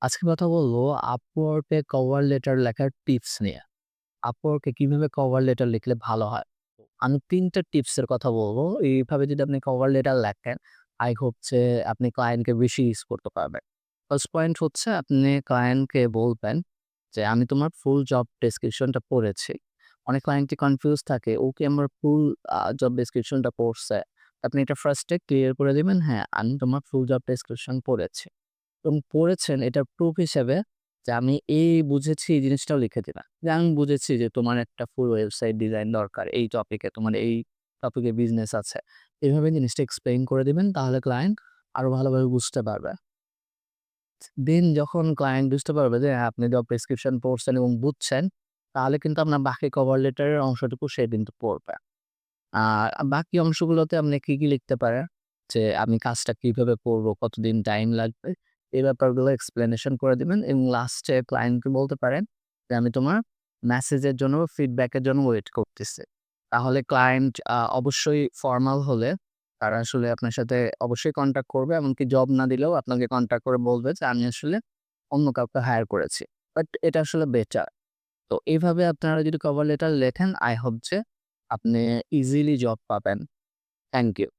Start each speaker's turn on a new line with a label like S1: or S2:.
S1: আজকে কথা বলবো Upwork এ কভার লেটার লেখার টিপস নিয়ে। Upwork এ কিভাবে কভার লেটার লিখলে ভালো হয়? আমি ৩ টা টিপসের কথা বলবো। এইভাবে যদি আপনি কভার লেটার লেখেন, আই হোপ যে আপনি ক্লায়েন্টকে বেশি ইউজ করতে পারবেন। ফার্স্ট পয়েন্ট হচ্ছে আপনি ক্লায়েন্টকে বলবেন যে, "আমি তোমার ফুল জব ডেসক্রিপশনটা পড়েছি।" অনেক ক্লায়েন্টই কনফিউজ থাকে, ও কি আমার ফুল জব ডেসক্রিপশনটা পড়ছে? আপনি এটা ফার্স্ট এ ক্লিয়ার করে দিবেন, "হ্যাঁ, আমি তোমার ফুল জব ডেসক্রিপশন পড়েছি।" এবং পড়েছেন এটার প্রুফ হিসেবে যে আমি এই বুঝেছি এই জিনিসটাও লিখে দিলাম। যে আমি বুঝেছি যে তোমার একটা ফুল ওয়েবসাইট ডিজাইন দরকার। এই টপিকে তোমার এই টপিকে বিজনেস আছে। এভাবে জিনিসটা এক্সপ্লেইন করে দিবেন তাহলে ক্লায়েন্ট আরো ভালোভাবে বুঝতে পারবে। দেন যখন ক্লায়েন্ট বুঝতে পারবে যে হ্যাঁ, আপনি জব প্রেসক্রিপশন পড়ছেন এবং বুঝছেন, তাহলে কিন্তু আপনার বাকি কভার লেটারের অংশটুকু সে কিন্তু পড়বে। আর বাকি অংশগুলোতে আপনি কি লিখতে পারেন? যে আমি কাজটা কিভাবে করব, কতদিন টাইম লাগবে? এই ব্যাপারগুলো এক্সপ্লেনেশন করে দিবেন এবং লাস্টে ক্লায়েন্টকে বলতে পারেন যে, "আমি তোমার মেসেজের জন্য, ফিডব্যাকের জন্য ওয়েট করতেছি।" তাহলে ক্লায়েন্ট অবশ্যই ফরমাল হলে তারা আসলে আপনার সাথে অবশ্যই কনট্যাক্ট করবে। এমনকি জব না দিলেও আপনাকে কনট্যাক্ট করে বলবে যে, "আমি আসলে অন্য কাউকে হায়ার করেছি।" বাট এটা আসলে বেটার। তো এইভাবে আপনারা যদি কভার লেটার লেখেন, আই হোপ যে আপনি ইজিলি জব পাবেন। Thank you.